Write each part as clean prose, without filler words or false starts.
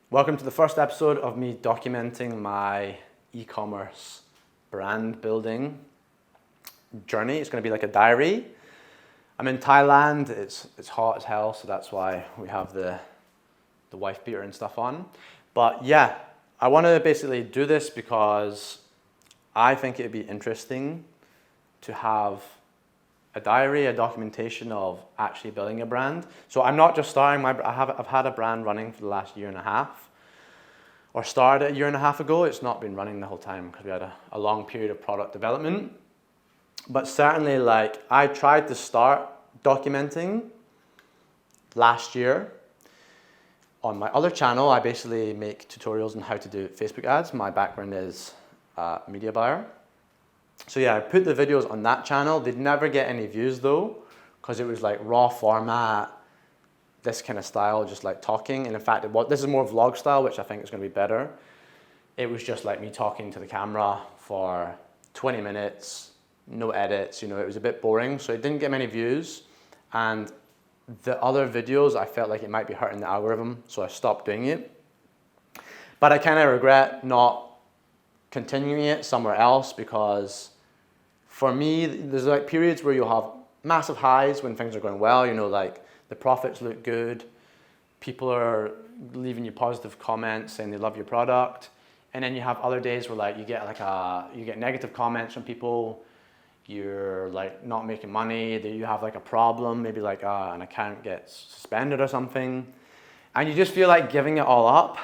Welcome to the first episode of me documenting my e-commerce brand building journey. It's going to be like a diary. I'm in Thailand. It's hot as hell, so that's why we have the wife beater and stuff on. But yeah, I want to basically do this because I think it'd be interesting to have a diary, a documentation of actually building a brand. So I'm not just starting I've had a brand running for the last year and a half, or started a year and a half ago. It's not been running the whole time because we had a long period of product development. But certainly, like, I tried to start documenting last year. On my other channel, I basically make tutorials on how to do Facebook ads. My background is a media buyer. So yeah, I put the videos on that channel. They'd never get any views though, because it was like raw format, this kind of style, just like talking. And in fact, this is more vlog style, which I think is going to be better. It was just like me talking to the camera for 20 minutes, no edits, it was a bit boring. So it didn't get many views. And the other videos, I felt like it might be hurting the algorithm, so I stopped doing it. But I kind of regret not continuing it somewhere else, because for me, there's like periods where you'll have massive highs when things are going well, like the profits look good, people are leaving you positive comments saying they love your product, and then you have other days where like you get negative comments from people, you're like not making money, that you have like a problem, maybe like an account gets suspended or something, and you just feel like giving it all up.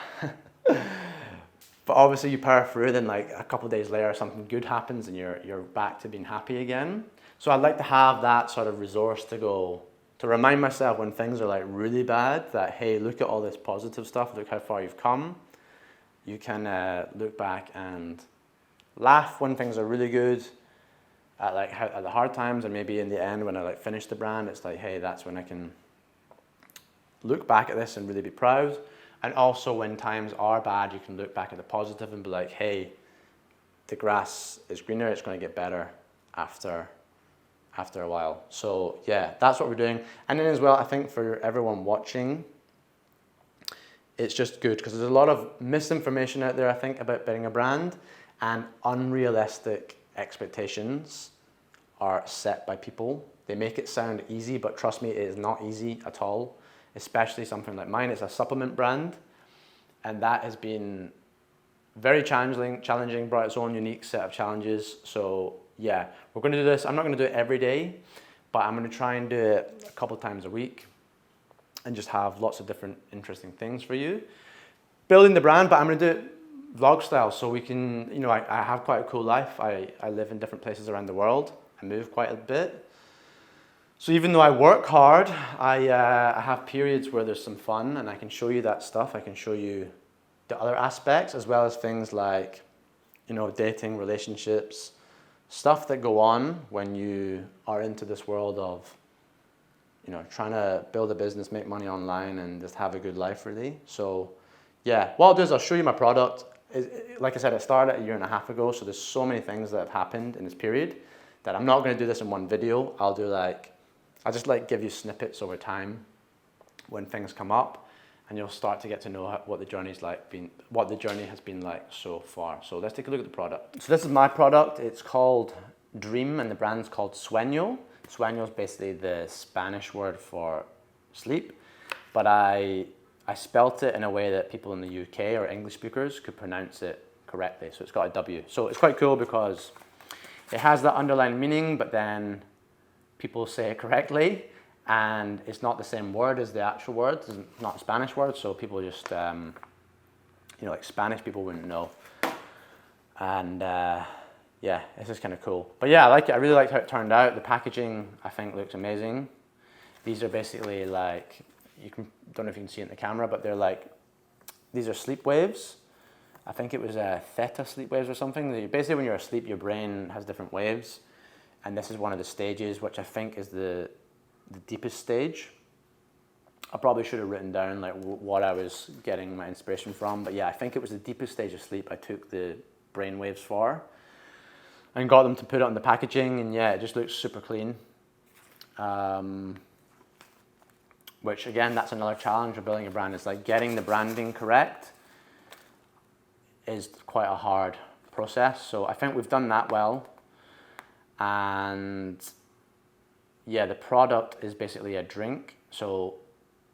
But obviously you power through, then like a couple of days later something good happens and you're back to being happy again. So I'd like to have that sort of resource to remind myself when things are like really bad, that hey, look at all this positive stuff, look how far you've come. You can look back and laugh when things are really good, at the hard times, and maybe in the end when I like finish the brand, it's like, hey, that's when I can look back at this and really be proud. And also when times are bad, you can look back at the positive and be like, hey, the grass is greener, it's going to get better after a while. So yeah, that's what we're doing. And then as well, I think for everyone watching, it's just good because there's a lot of misinformation out there, I think, about building a brand, and unrealistic expectations are set by people. They make it sound easy, but trust me, it is not easy at all. Especially something like mine. It's a supplement brand, and that has been very challenging, brought its own unique set of challenges. So yeah, we're going to do this. I'm not going to do it every day, but I'm going to try and do it a couple times a week and just have lots of different interesting things for you. Building the brand, but I'm going to do it vlog style, so we can, I have quite a cool life. I live in different places around the world. I move quite a bit. So even though I work hard, I have periods where there's some fun, and I can show you that stuff. I can show you the other aspects, as well as things like, dating, relationships, stuff that go on when you are into this world of, trying to build a business, make money online, and just have a good life, really. So yeah, what I'll do is I'll show you my product. Like I said, I started a year and a half ago, so there's so many things that have happened in this period that I'm not going to do this in one video. I'll just give you snippets over time when things come up, and you'll start to get to know what the journey has been like so far. So let's take a look at the product. So this is my product. It's called Dream, and the brand's called Sueño. Sueño is basically the Spanish word for sleep, but I spelt it in a way that people in the UK or English speakers could pronounce it correctly. So it's got a W. So it's quite cool because it has that underlying meaning, but then people say it correctly, and it's not the same word as the actual word. It's not a Spanish word, so people just, like Spanish people wouldn't know. And yeah, it's just kind of cool. But yeah, I like it. I really liked how it turned out. The packaging, I think, looks amazing. These are basically like, don't know if you can see it in the camera, but these are sleep waves. I think it was theta sleep waves or something. Basically, when you're asleep, your brain has different waves. And this is one of the stages, which I think is the deepest stage. I probably should have written down what I was getting my inspiration from, but yeah, I think it was the deepest stage of sleep I took the brain waves for, and got them to put it on the packaging, and yeah, it just looks super clean. which again, that's another challenge of building a brand. Is like getting the branding correct is quite a hard process. So I think we've done that well. And yeah, the product is basically a drink. So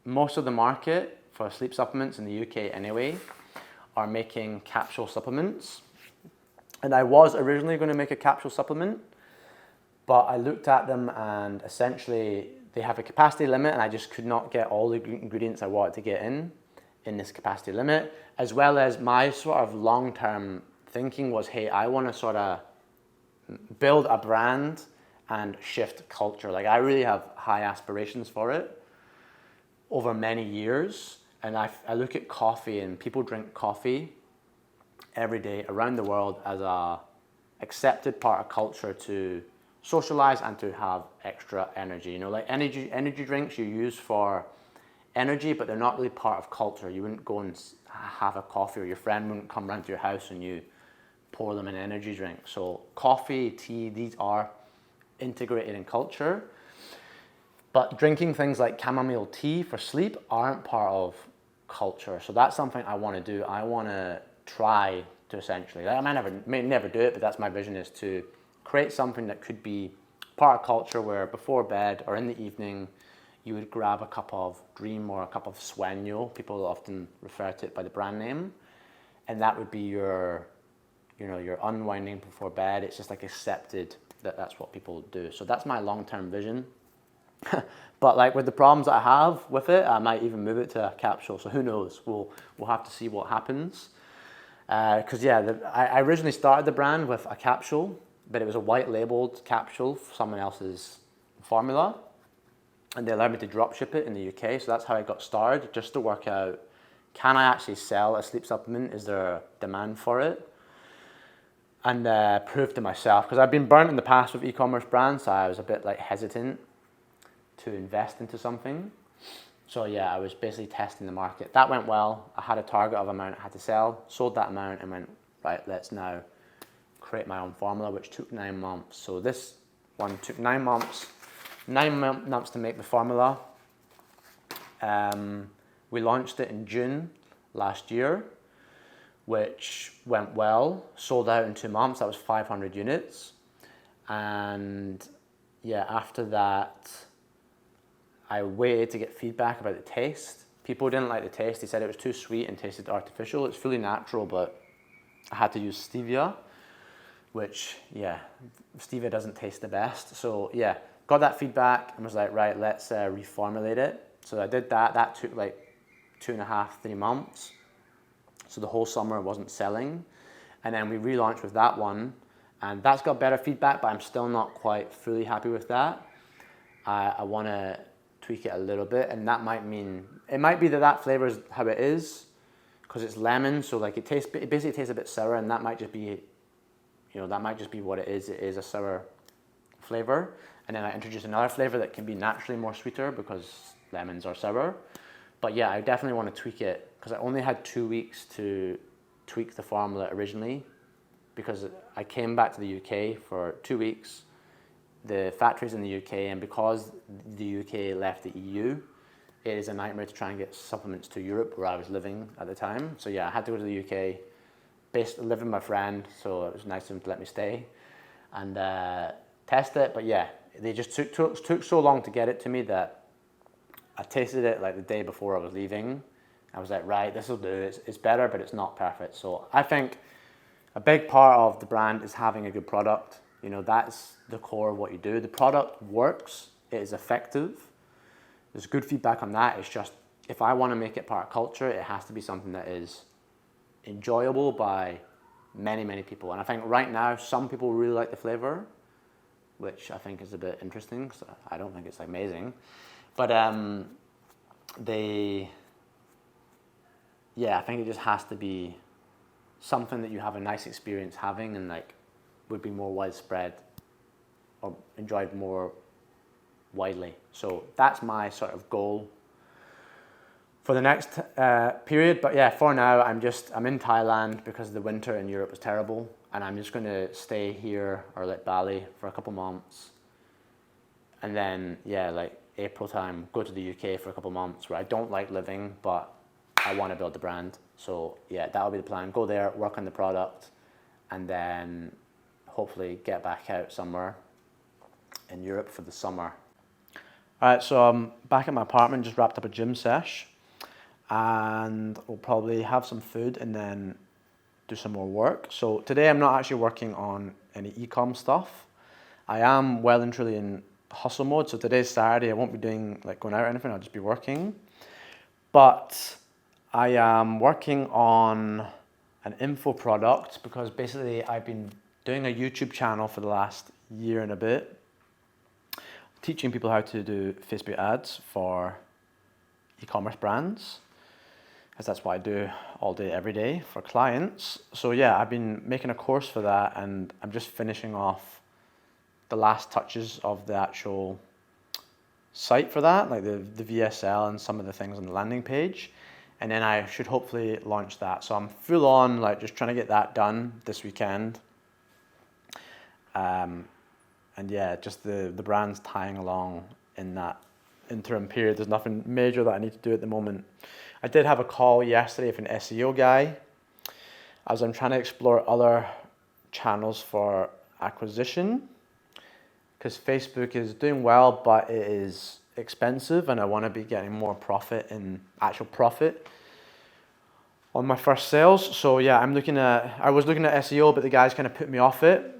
most of the market for sleep supplements in the UK anyway are making capsule supplements. And I was originally going to make a capsule supplement, but I looked at them and essentially they have a capacity limit and I just could not get all the ingredients I wanted to get in this capacity limit, as well as my sort of long-term thinking was, hey, I want to sort of build a brand and shift culture. Like I really have high aspirations for it over many years. And I look at coffee, and people drink coffee every day around the world as a accepted part of culture to socialize and to have extra energy. You know, like energy drinks you use for energy, but they're not really part of culture. You wouldn't go and have a coffee, or your friend wouldn't come round to your house and you pour them an energy drink. So coffee, tea, these are integrated in culture. But drinking things like chamomile tea for sleep aren't part of culture. So that's something I want to do. I want to try to essentially, I may never do it, but that's my vision, is to create something that could be part of culture, where before bed or in the evening, you would grab a cup of Dream or a cup of Sueño. People often refer to it by the brand name. And that would be your unwinding before bed. It's just like accepted that that's what people do. So that's my long-term vision. But like with the problems that I have with it, I might even move it to a capsule. So who knows? We'll have to see what happens. Because I originally started the brand with a capsule, but it was a white labeled capsule for someone else's formula. And they allowed me to drop ship it in the UK. So that's how I got started, just to work out, can I actually sell a sleep supplement? Is there a demand for it? And prove to myself, because I've been burnt in the past with e-commerce brands, so I was a bit like hesitant to invest into something. So yeah, I was basically testing the market. That went well. I had a target of amount I had to sell, sold that amount, and went, right, let's now create my own formula, which took 9 months. So this one took 9 months. 9 months to make the formula. We launched it in June last year, which went well, sold out in 2 months. That was 500 units. And yeah, after that, I waited to get feedback about the taste. People didn't like the taste. They said it was too sweet and tasted artificial. It's fully natural, but I had to use stevia, which, yeah, stevia doesn't taste the best. So yeah, got that feedback and was like, right, let's reformulate it. So I did that. That took like 2.5, 3 months. So the whole summer it wasn't selling. And then we relaunched with that one, and that's got better feedback, but I'm still not quite fully happy with that. I want to tweak it a little bit, and that might mean, it might be that flavor is how it is, because it's lemon, so like it basically tastes a bit sour, and that might just be, that might just be what it is. It is a sour flavor. And then I introduce another flavor that can be naturally more sweeter because lemons are sour. But yeah, I definitely want to tweak it, because I only had 2 weeks to tweak the formula originally, because I came back to the UK for 2 weeks. The factory's in the UK, and because the UK left the EU, it is a nightmare to try and get supplements to Europe, where I was living at the time. So yeah, I had to go to the UK, live with my friend, so it was nice of him to let me stay and test it. But yeah, they just took so long to get it to me that I tasted it like the day before I was leaving. I was like, right, this will do. It's better, but it's not perfect. So I think a big part of the brand is having a good product. That's the core of what you do. The product works. It is effective. There's good feedback on that. It's just, if I want to make it part of culture, it has to be something that is enjoyable by many, many people. And I think right now, some people really like the flavor, which I think is a bit interesting, because I don't think it's amazing. But I think it just has to be something that you have a nice experience having, and like would be more widespread or enjoyed more widely. So that's my sort of goal for the next period. But yeah, for now, I'm in Thailand because the winter in Europe is terrible, and I'm just going to stay here or like Bali for a couple months. And then, yeah, like April time, go to the UK for a couple months where I don't like living, but I want to build the brand. So yeah, that'll be the plan. Go there, work on the product, and then hopefully get back out somewhere in Europe for the summer. All right, so I'm back at my apartment, just wrapped up a gym sesh, and we'll probably have some food and then do some more work. So today I'm not actually working on any e-com stuff. I am well and truly in hustle mode. So today's Saturday, I won't be doing like going out or anything, I'll just be working. But I am working on an info product because basically I've been doing a YouTube channel for the last year and a bit, teaching people how to do Facebook ads for e-commerce brands, because that's what I do all day, every day for clients. So yeah, I've been making a course for that, and I'm just finishing off the last touches of the actual site for that, like the VSL and some of the things on the landing page. And then I should hopefully launch that. So I'm full on, like just trying to get that done this weekend. And yeah, just the brand's tying along in that interim period. There's nothing major that I need to do at the moment. I did have a call yesterday with an SEO guy as I'm trying to explore other channels for acquisition, because Facebook is doing well, but it is expensive and I want to be getting more profit in actual profit on my first sales. So yeah, I was looking at SEO, but the guy's kind of put me off it,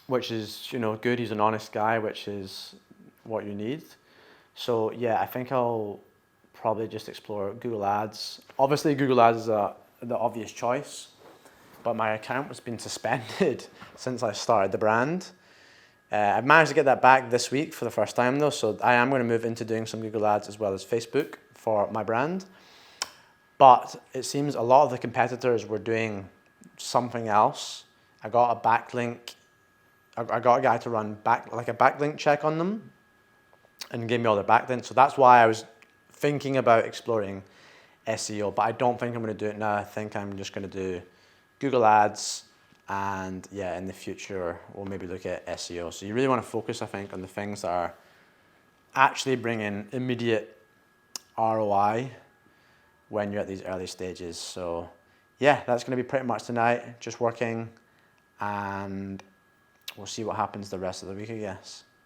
which is, good. He's an honest guy, which is what you need. So yeah, I think I'll probably just explore Google Ads. Obviously Google Ads is the obvious choice, but my account has been suspended since I started the brand. I've managed to get that back this week for the first time though, so I am going to move into doing some Google Ads as well as Facebook for my brand. But it seems a lot of the competitors were doing something else. I got a backlink. I got a guy to run a backlink check on them and give me all their backlinks. So that's why I was thinking about exploring SEO, but I don't think I'm going to do it now. I think I'm just going to do Google Ads. And yeah, in the future, we'll maybe look at SEO. So you really want to focus, I think, on the things that are actually bringing immediate ROI when you're at these early stages. So yeah, that's going to be pretty much tonight, just working, and we'll see what happens the rest of the week, I guess.